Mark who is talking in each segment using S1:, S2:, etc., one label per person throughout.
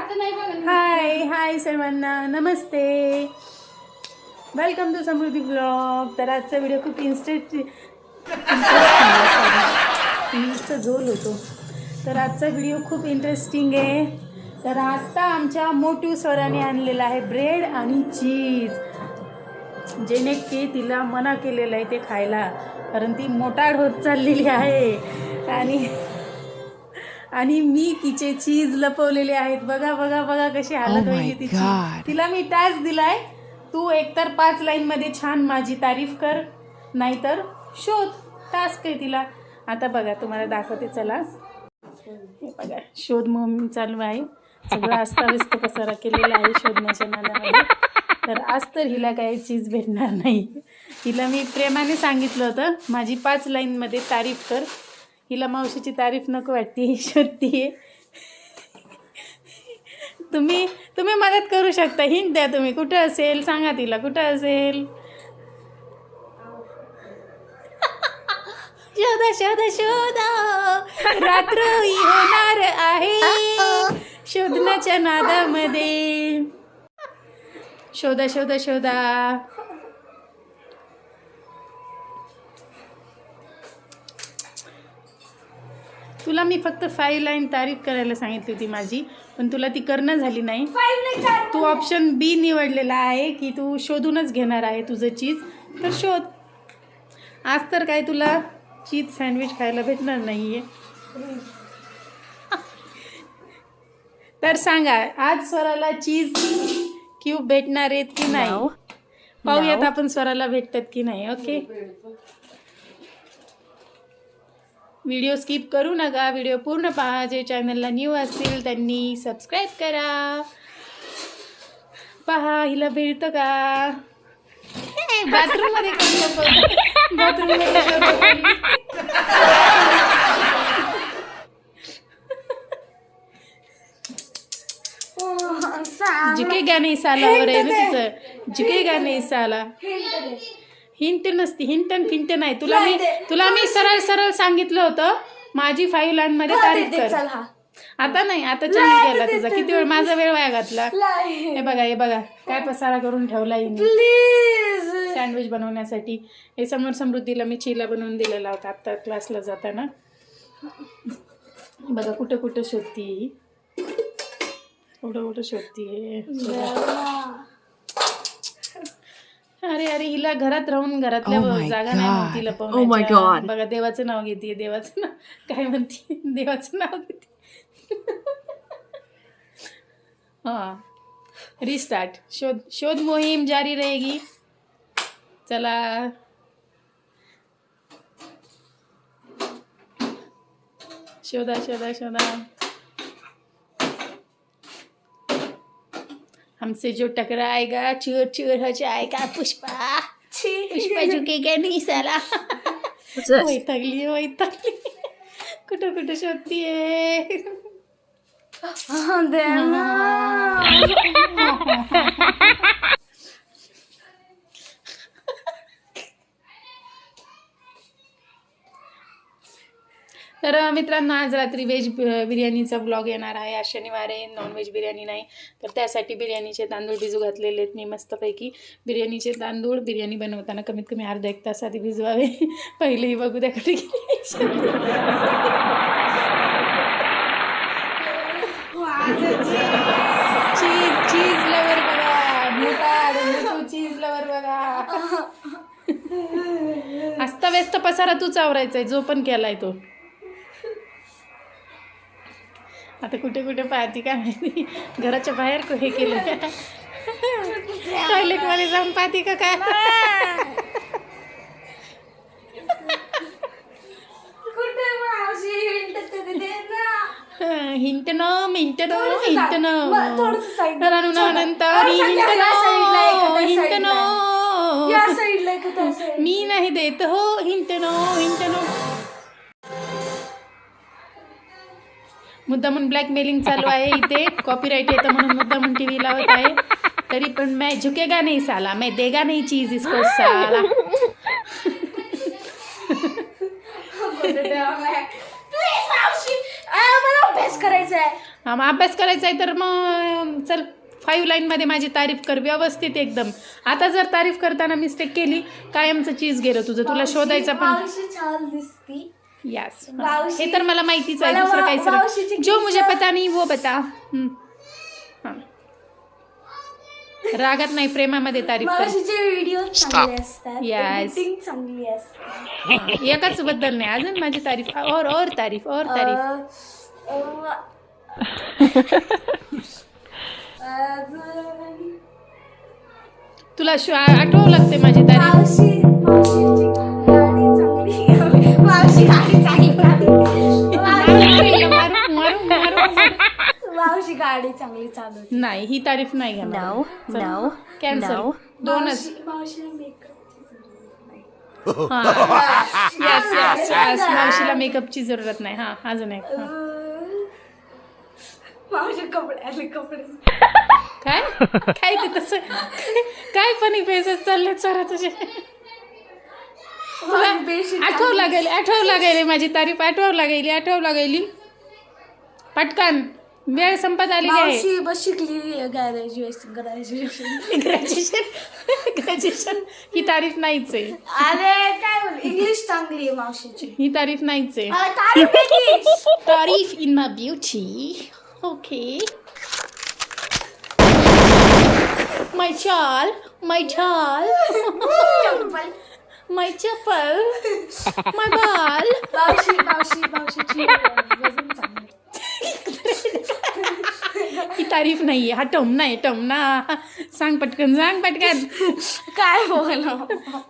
S1: हाय हाय सर्वांना नमस्ते, welcome to Samruddhi blog. तर आजचा व्हिडिओ खूप इंग्लिशचा झोल होतो. तर आजचा व्हिडिओ खूप इंटरेस्टिंग आहे. तर आत्ता आमच्या मोठ्या स्वराने आणलेला आहे ब्रेड आणि चीज, जेने की तिला मना केलेलं आहे ते खायला, कारण ती मोटाड होत चाललेली आहे. आणि मी तिचे चीज लपवलेले आहेत. बघा बघा बघा कशी हालत होईल तिची. तिला मी टास्क दिलाय, तू एकतर 5 लाईनमध्ये छान माझी तारीफ कर, नाहीतर शोध. टास्क आहे तिला. आता बघा तुम्हाला दाखवते, चला. हे बघा शोध मोहीम चालू आहे. सगळं अस्ताव्यस्त पसारा केलेला आहे शोधण्याच्या नादामध्ये. तर आज तर हिला काही चीज भेटणार नाही. हिला मी प्रेमाने सांगितलं होतं माझी 5 लाईनमध्ये तारीफ कर. हिला मावशीची तारीफ नको वाटते, शोधतीये. तुम्ही मदत करू शकता. हिंट द्या तुम्ही, कुठं असेल सांगा तिला, कुठं असेल. शोधा शोधा शोधा, रात्र होणार आहे शोधण्याच्या नादामध्ये. शोधा शोधा शोधा. तुला मी फक्त 5 लाईन तारीफ करायला सांगितली होती माझी, पण तुला ती करणं झाली नाही. तू ऑप्शन बी निवडलेला आहे की तू शोधूनच घेणार आहे तुझं चीज. तर शोध. आज तर काय तुला चीज सँडविच खायला भेटणार नाहीये. तर सांगा आज स्वराला चीज क्यूब भेटणार आहेत की नाही. पाहूयात आपण स्वराला भेटतात की नाही. ओके, व्हिडिओ स्किप करू नका, व्हिडिओ पूर्ण पहा. जे चॅनलला न्यू असतील त्यांनी सबस्क्राईब करा. पहा हिला भेटतं का. बाथरूम मध्ये बाथरूम झुकेगा नाही साला वर आहे ना तिचं. झुकेगा नाही साला. हिंट नसती, हिंट आणि फिंट नाही. तुला मी सरळ सरळ सांगितलं होतं माझी 5 लाईन मध्ये तारीफ कर. आता नाही, आता चेंज केला तुझा. किती वेळ माझा वेळ वाया घातला. हे बघा काय पसारा करून ठेवला हिने सँडविच बनवण्यासाठी. हे समोर समृद्धीला मी चीला बनवून दिलेला होता आता क्लासला जाताना. बघा कुठं कुठं शोधती, कुठं शोधतीये. अरे अरे हिला घरात राहून घरातल्या जागा नाही नव्हती लपवण्याची. बघा देवाचं नाव घेते, देवाचं नाव काय म्हणते, देवाचं नाव घेते. हा, रिस्टार्ट. शोध मोहीम जारी रहेगी. चला शोधा शोधा शोधा. हमसे जो टकराएगा चूर चूर हो जाएगा. पुष्पा झुकेगा नहीं साला. वैतागली कुठं कुठं शोधतीये. तर मित्रांनो आज रात्री व्हेज बिर्याणीचा ब्लॉग येणार आहे. आज शनिवार आहे, नॉनव्हेज बिर्याणी नाही. तर त्यासाठी बिर्याणीचे तांदूळ भिजू घातलेले आहेत मी मस्तपैकी. बिर्याणीचे तांदूळ बिर्याणी बनवताना कमीत कमी अर्धा 1 तास आधी भिजवावे. पहिलेही बघू द्या कुठे गेली. चीज लवर बघा, मोठा चीज लवर बघा. अस्ताव्यस्त पसारा तूच आवरायचा आहे, जो पण केलाय तो. आता कुठे कुठे पाहती काय माहिती. घराच्या बाहेर हे केलं, टॉयलेट मध्ये जाऊन पाहती का काय. Hint no mint no hint no नंतर हिंट नो मी नाही देत हो. हिंट नो मुद्दामून ब्लॅकमेलिंग चालू आहे इथे. कॉपीराइट येतं म्हणून मुद्दामून टीव्ही लावत आहे. तरी पण मैं झुकेगा नहीं साला, मैं देगा नहीं चीज इसको साला.
S2: अभ्यास करायचा आहे.
S1: हा मग अभ्यास करायचा आहे तर मग चल 5 लाईनमध्ये माझी तारीफ कर व्यवस्थित एकदम. आता जर तारीफ करताना मिस्टेक केली कायमचं चीज गेलं तुझं. तुला शोधायचं पण.
S2: मावशी छान दिसती.
S1: यस
S2: मावशी-
S1: हे तर मला माहितीच आहे.
S2: मला
S1: दुसरं काही
S2: मावशीची
S1: सर जो मुझे
S2: किस्सा-
S1: पता नहीं वो बता. हां रागात नाही प्रेमामध्ये तारीफ कर.
S2: मावशीचे व्हिडिओ चांगले असतात.
S1: Yes.
S2: एडिटिंग चांगली असते.
S1: एकाच बद्दल नाही अजून माझी तारीफ और तारीफ और तारीफ. तुला आठवावं लागते माझी तारीफ.
S2: मावशीची गाडी चांगली. मावशी गाडी चांगली
S1: मारू मारू मारू.
S2: मावशी गाडी चांगली चालवते.
S1: नाही ही तारीफ नाही घेणार. कॅन्सल. दोनच.
S2: मावशीला मेकअप
S1: यस यस यस मावशीला मेकअपची जरूरत नाही. हा अजून एक.
S2: मावशी कपडे
S1: काय काय ते तसं काय पण फेसेस चालले चरा तुझे. आठव लागेल माझी तारीफ आठवावं लागेल. पटकन वेळ संपत आलेली आहे.
S2: मावशी बस शिकलेली आहे.
S1: ग्रॅज्युएशन ही तारीफ नाहीच आहे.
S2: अरे काय बोल इंग्लिश चांगली आहे मावशीची.
S1: ही तारीफ नाहीच आहे.
S2: तारीफ आहे की?
S1: तारीफ इन माय ब्युटी. ओके माय चाल माय चप्पल माय बाल.
S2: मावशीची वजन चांगलं.
S1: ही तारीफ नाहीये. हा टम ना. सांग पटकन.
S2: काय बोल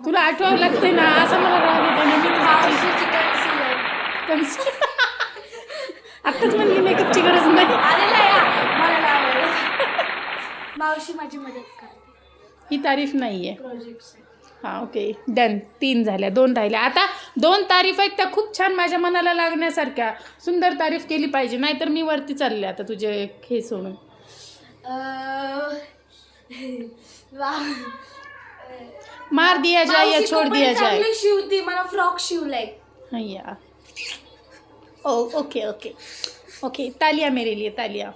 S1: तुला आठवावं लागते ना असं मला राग येते ना. मी
S2: मावशीची
S1: आत्ताच म्हणली मेकअपची गरज नाही.
S2: मला मावशी माझी मदत करते.
S1: ही तारीफ नाहीये.
S2: प्रोजेक्ट
S1: हा ओके डन. 3 झाल्या. 2 राहिल्या. आता 2 तारीफ आहेत त्या खूप छान माझ्या मनाला लागण्यासारख्या. सुंदर तारीफ केली पाहिजे नाहीतर मी वरती चालले आता तुझे हे सोडून. मार दिया जाए या छोड़ दिया जाए.
S2: शिवती मला फ्रॉक शिवलाय.
S1: या ओके तालिया मेरे लिए तालिया.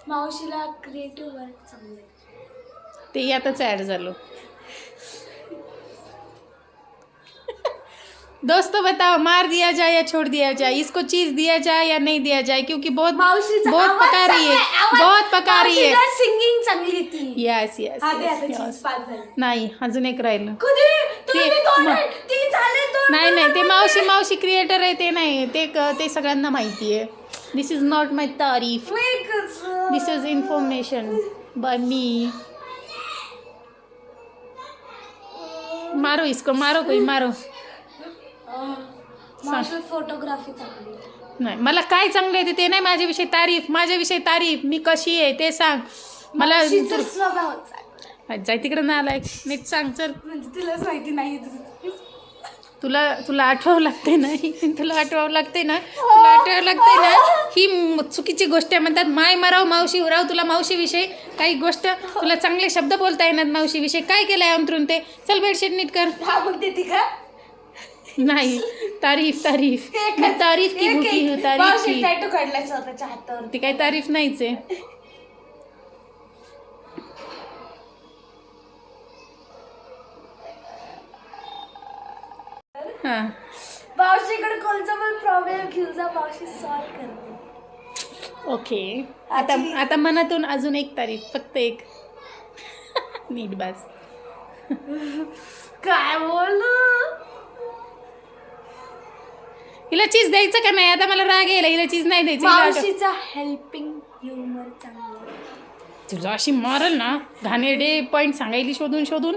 S2: मावशीला क्रिएटिव्ह वर्क चांगलं आहे.
S1: ते यातच ऍड झालं. दोस्तों बताओ मार दिया जाए या छोड़ दिया जाए. इसको चीज दिया जाए या नहीं दिया जाए क्योंकि बहुत पका रही है.
S2: सिंगिंग चांगली ती.
S1: यस नाही अजून एक राहिलं. नाही ते मावशी क्रिएटर आहे ते नाही. ते सगळ्यांना माहिती आहे. दिस इज नॉट माय तारीफ. दिस इज इन्फॉर्मेशन बाय मी. मारो इसको मारो.
S2: फोटोग्राफी चांगली.
S1: नाही मला काय चांगलं येते ते नाही. माझ्याविषयी तारीफ मी कशी आहे ते सांग मला. जाय तिकडे ना आलाय. नीट सांग चल.
S2: म्हणजे तुलाच माहिती नाही.
S1: तुला आठवावं लागते ना. तुला आठवावं लागते ना. ही चुकीची गोष्ट आहे. म्हणतात माय माराव मावशी उराव. तुला मावशीविषयी काही गोष्ट तुला चांगले शब्द बोलता येणार मावशीविषयी. काय केलंय अंतरून ते. चल बेडशीट नीट कर. नाही तारीफ मी तारीफ की भूकी हूँ. तारीफ की
S2: टॅटू काढलाय स्वतःच्या हातावर.
S1: ती काही तारीफ नाहीच आहे. हा
S2: मावशीकडे कोणता पण प्रॉब्लेम घेऊन जा. मावशी सॉल्व करते.
S1: ओके आता मनातून अजून एक तारीफ. फक्त एक. नीट बस.
S2: काय बोलू.
S1: हिला चीज द्यायचं का नाही. आता मला राग यायला. हिला चीज नाही द्यायची.
S2: मावशीचा हेल्पिंग ह्युमर चांगला.
S1: तुझं अशी मारल ना घाणेरडे पॉइंट सांगायली शोधून.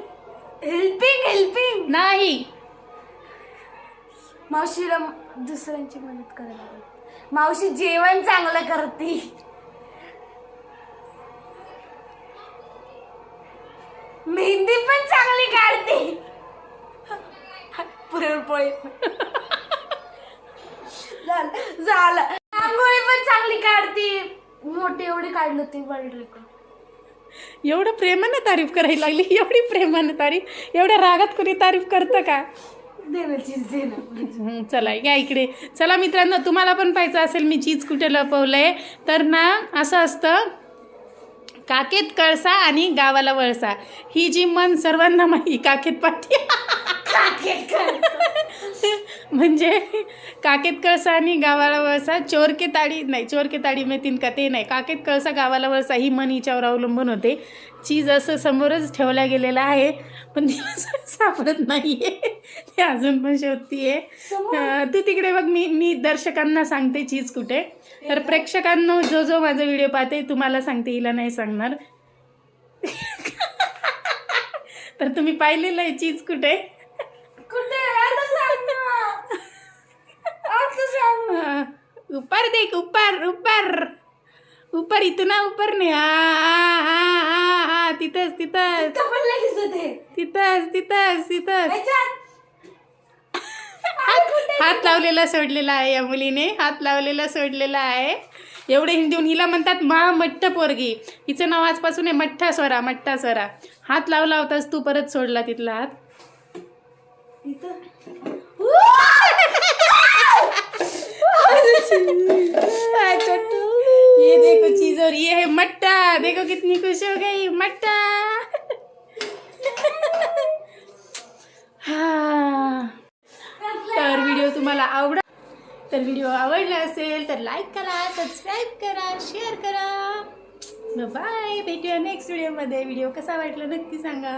S2: हेल्पिंग
S1: नाही.
S2: मावशीला दुसऱ्यांची मदत करायला आवडते. मावशी जेवण चांगलं करते. मेहंदी पण चांगली काढते. पुरणपोळी झालं. रांगोळी पण चांगली काढते. मोठी एवढी काढली होती वर्ल्ड रेकॉर्ड.
S1: एवढं प्रेमानं तारीफ करायला लागली. एवढी प्रेमानं तारीफ. एवढ्या रागात कोणी तारीफ करतं का. चला या इकडे. चला मित्रांनो, तुम्हाला पण पाहायचं असेल मी चीज कुठे लपवलंय तर ना, असं असतं, काखेत कळसा आणि गावाला वळसा, ही जी मन सर्वांना माहिती. काखेत पाठी म्हणजे काखेत कळसा आणि गावाला वळसा, चोर के ताडी नाही, चोर के ताडी में तीन का, ते नाही, काखेत कळसा गावाला वळसा ही मन हिच्यावर अवलंबून होते. चीज असं समोरच ठेवला गेलेला आहे पण तिला सापडत नाहीये, ते अजून पण शोधतीये. तू तिकडे बघ, मी दर्शकांना सांगते चीज कुठे. तर प्रेक्षकांनो, जो माझा व्हिडिओ पाहते तुम्हाला सांगते, हिला नाही सांगणार. तर तुम्ही पाहिलेलं आहे चीज कुठे. ऊपर देख, ऊपर ऊपर ऊपर, इतना ऊपर नाही. हा तिथंच तिथंच तिथंच तिथंच तिथंच. हात लावलेला सोडलेला आहे या मुलीने, हात लावलेला सोडलेला आहे. एवढे हिंदीहून हिला म्हणतात मठ्ठ पोरगी. हिचं नाव आजपासून आहे मठ्ठा स्वरा, मठ्ठा स्वरा. हात लावला होतास तू, परत सोडला तिथला हात. ये देखो चीज, और ये है मट्टा. देखो कितनी खुश हो गई, मट्टा. तर व्हिडिओ तुम्हाला आवडला असेल तर लाईक करा, सबस्क्राईब करा, शेअर करा. बाय. भेटूया नेक्स्ट व्हिडिओमध्ये. व्हिडिओ कसा वाटला नक्की सांगा.